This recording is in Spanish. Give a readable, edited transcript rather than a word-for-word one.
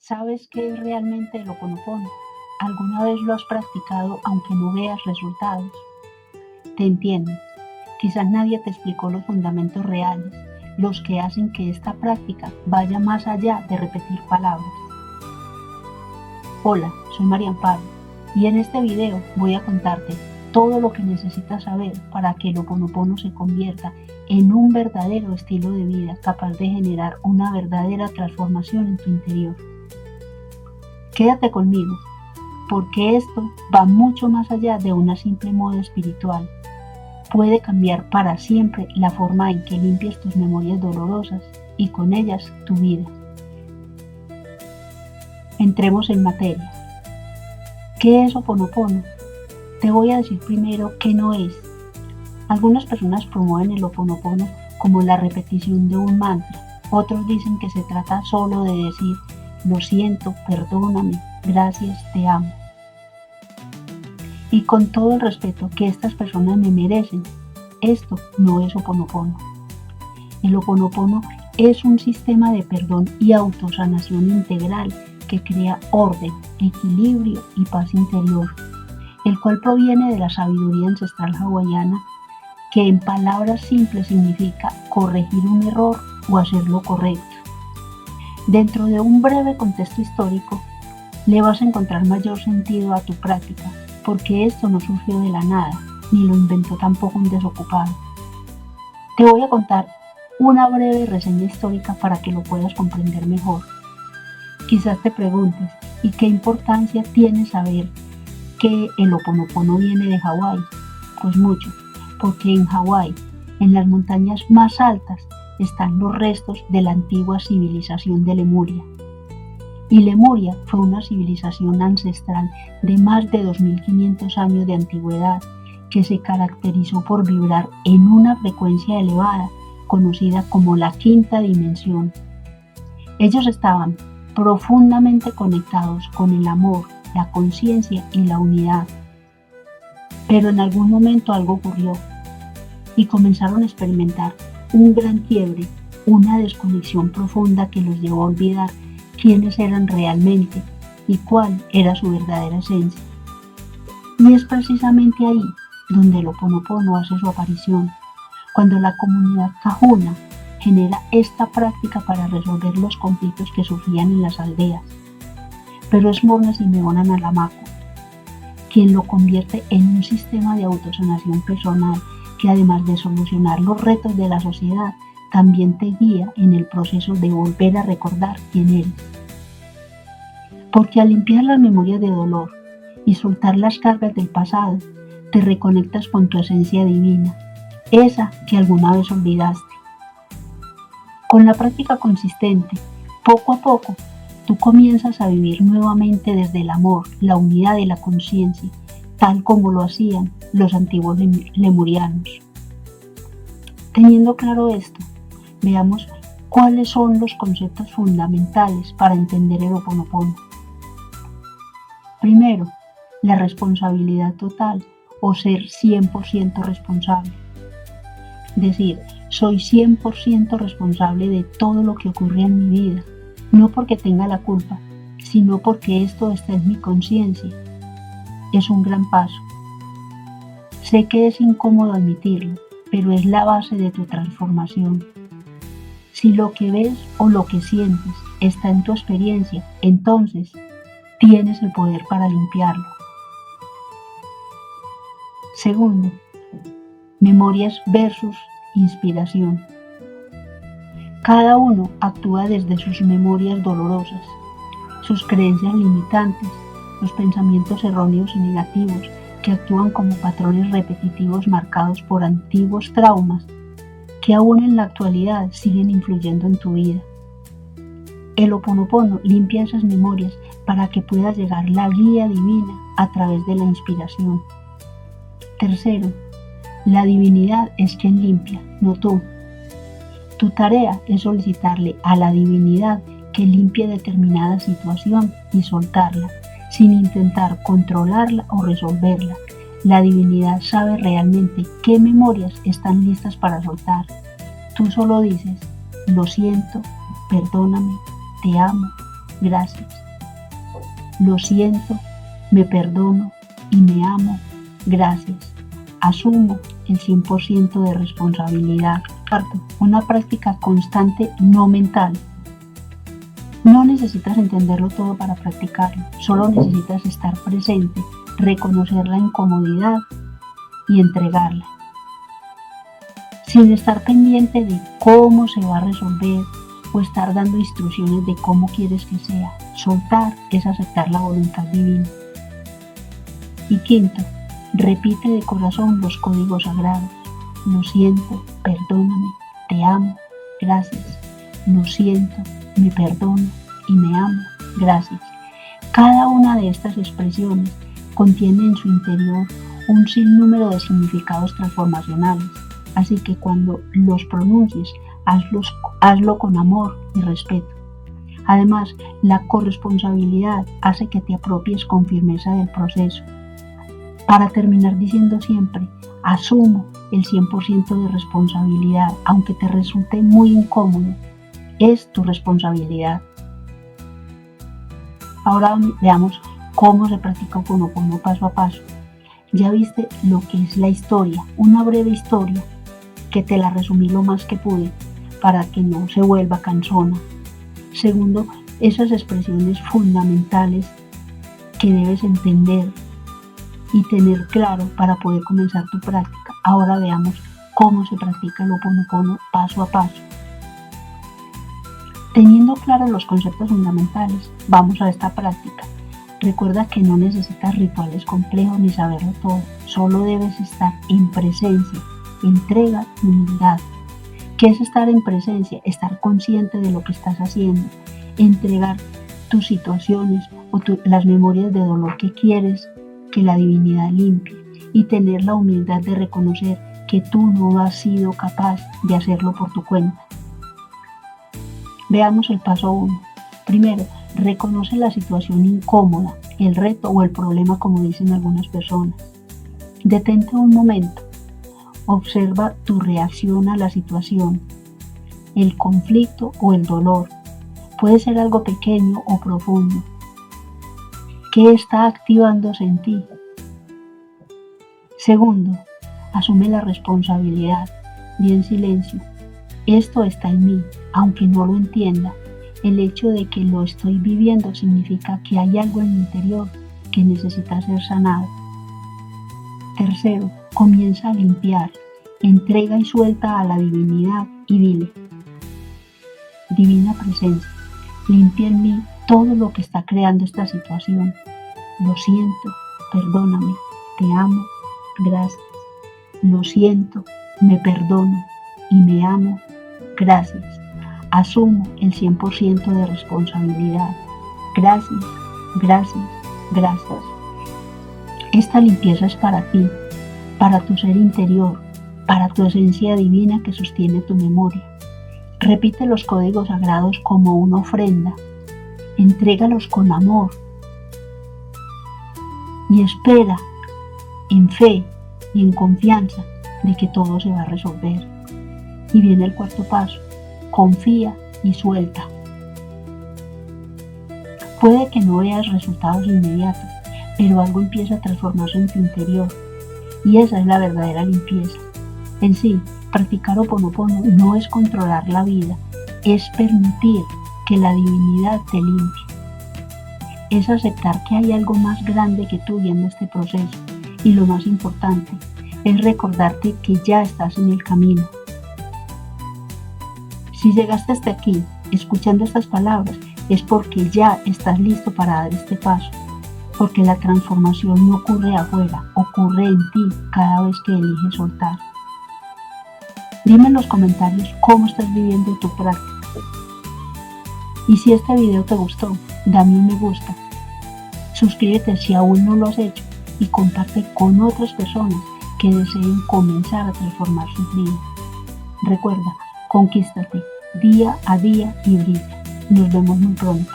¿Sabes qué es realmente el Ho'oponopono? ¿Alguna vez lo has practicado aunque no veas resultados? Te entiendo. Quizás nadie te explicó los fundamentos reales, los que hacen que esta práctica vaya más allá de repetir palabras. Hola, soy María Amparo y en este video voy a contarte todo lo que necesitas saber para que el Ho'oponopono se convierta en un verdadero estilo de vida capaz de generar una verdadera transformación en tu interior. Quédate conmigo, porque esto va mucho más allá de una simple moda espiritual. Puede cambiar para siempre la forma en que limpias tus memorias dolorosas y con ellas tu vida. Entremos en materia. ¿Qué es Ho'oponopono? Te voy a decir primero qué no es. Algunas personas promueven el Ho'oponopono como la repetición de un mantra. Otros dicen que se trata solo de decir lo siento, perdóname, gracias, te amo. Y con todo el respeto que estas personas me merecen, esto no es Ho'oponopono. El Ho'oponopono es un sistema de perdón y autosanación integral que crea orden, equilibrio y paz interior, el cual proviene de la sabiduría ancestral hawaiana, que en palabras simples significa corregir un error o hacer lo correcto. Dentro de un breve contexto histórico, le vas a encontrar mayor sentido a tu práctica, porque esto no surgió de la nada, ni lo inventó tampoco un desocupado. Te voy a contar una breve reseña histórica para que lo puedas comprender mejor. Quizás te preguntes, ¿y qué importancia tiene saber que el Ho'oponopono viene de Hawái? Pues mucho, porque en Hawái, en las montañas más altas, están los restos de la antigua civilización de Lemuria. Y Lemuria fue una civilización ancestral de más de 2500 años de antigüedad que se caracterizó por vibrar en una frecuencia elevada conocida como la quinta dimensión. Ellos estaban profundamente conectados con el amor, la conciencia y la unidad. Pero en algún momento algo ocurrió y comenzaron a experimentar un gran quiebre, una desconexión profunda que los llevó a olvidar quiénes eran realmente y cuál era su verdadera esencia. Y es precisamente ahí donde el Ho'oponopono hace su aparición, cuando la comunidad Kahuna genera esta práctica para resolver los conflictos que surgían en las aldeas. Pero es Morna Simeona Nalamaco quien lo convierte en un sistema de autosanación personal que, además de solucionar los retos de la sociedad, también te guía en el proceso de volver a recordar quién eres. Porque al limpiar las memorias de dolor y soltar las cargas del pasado, te reconectas con tu esencia divina, esa que alguna vez olvidaste. Con la práctica consistente, poco a poco, tú comienzas a vivir nuevamente desde el amor, la unidad y la conciencia, tal como lo hacían los antiguos lemurianos. Teniendo claro esto, veamos cuáles son los conceptos fundamentales para entender el Ho'oponopono. Primero, la responsabilidad total o ser 100% responsable. Decir, soy 100% responsable de todo lo que ocurre en mi vida, no porque tenga la culpa, sino porque esto está en mi conciencia. Es un gran paso. Sé que es incómodo admitirlo, pero es la base de tu transformación. Si lo que ves o lo que sientes está en tu experiencia, entonces tienes el poder para limpiarlo. Segundo, memorias versus inspiración. Cada uno actúa desde sus memorias dolorosas, sus creencias limitantes, los pensamientos erróneos y negativos que actúan como patrones repetitivos marcados por antiguos traumas que aún en la actualidad siguen influyendo en tu vida. El Ho'oponopono limpia esas memorias para que pueda llegar la guía divina a través de la inspiración. Tercero, la divinidad es quien limpia, no tú. Tu tarea es solicitarle a la divinidad que limpie determinada situación y soltarla, sin intentar controlarla o resolverla. La divinidad sabe realmente qué memorias están listas para soltar. Tú solo dices, lo siento, perdóname, te amo, gracias. Lo siento, me perdono y me amo, gracias. Asumo el 100% de responsabilidad. Cuarto, una práctica constante no mental. No necesitas entenderlo todo para practicarlo, solo necesitas estar presente, reconocer la incomodidad y entregarla. Sin estar pendiente de cómo se va a resolver o estar dando instrucciones de cómo quieres que sea. Soltar es aceptar la voluntad divina. Y quinto, repite de corazón los códigos sagrados. Lo siento, perdóname, te amo, gracias. Lo siento, me perdono y me amo, gracias. Cada una de estas expresiones contiene en su interior un sinnúmero de significados transformacionales, así que cuando los pronuncies, hazlo con amor y respeto. Además, la corresponsabilidad hace que te apropies con firmeza del proceso. Para terminar diciendo siempre, asumo el 100% de responsabilidad, aunque te resulte muy incómodo, es tu responsabilidad. Ahora veamos cómo se practica Ho'oponopono paso a paso. Ya viste lo que es la historia, una breve historia que te la resumí lo más que pude para que no se vuelva cansona. Segundo, esas expresiones fundamentales que debes entender y tener claro para poder comenzar tu práctica. Ahora veamos cómo se practica el Ho'oponopono paso a paso. Teniendo claros los conceptos fundamentales, vamos a esta práctica. Recuerda que no necesitas rituales complejos ni saberlo todo, solo debes estar en presencia, entrega y humildad. ¿Qué es estar en presencia? Estar consciente de lo que estás haciendo, entregar tus situaciones o las memorias de dolor que quieres que la divinidad limpie y tener la humildad de reconocer que tú no has sido capaz de hacerlo por tu cuenta. Veamos el paso 1. Primero, reconoce la situación incómoda, el reto o el problema, como dicen algunas personas. Detente un momento. Observa tu reacción a la situación, el conflicto o el dolor. Puede ser algo pequeño o profundo. ¿Qué está activándose en ti? Segundo, asume la responsabilidad. Di en silencio. Esto está en mí, aunque no lo entienda. El hecho de que lo estoy viviendo significa que hay algo en mi interior que necesita ser sanado. Tercero, comienza a limpiar. Entrega y suelta a la divinidad y dile: Divina presencia, limpia en mí todo lo que está creando esta situación. Lo siento, perdóname, te amo, gracias. Lo siento, me perdono y me amo, gracias. Asumo el 100% de responsabilidad. Gracias, gracias, gracias. Esta limpieza es para ti, para tu ser interior, para tu esencia divina que sostiene tu memoria. Repite los códigos sagrados como una ofrenda. Entrégalos con amor. Y espera, en fe y en confianza, de que todo se va a resolver. Y viene el cuarto paso. Confía y suelta. Puede que no veas resultados inmediatos, pero algo empieza a transformarse en tu interior. Y esa es la verdadera limpieza. En sí, practicar Ho'oponopono no es controlar la vida, es permitir que la divinidad te limpie. Es aceptar que hay algo más grande que tú guiando este proceso. Y lo más importante, es recordarte que ya estás en el camino. Si llegaste hasta aquí, escuchando estas palabras, es porque ya estás listo para dar este paso. Porque la transformación no ocurre afuera, ocurre en ti cada vez que eliges soltar. Dime en los comentarios cómo estás viviendo tu práctica. Y si este video te gustó, dame un me gusta. Suscríbete si aún no lo has hecho y comparte con otras personas que deseen comenzar a transformar sus vidas. Recuerda, conquístate día a día y brilla. Nos vemos muy pronto.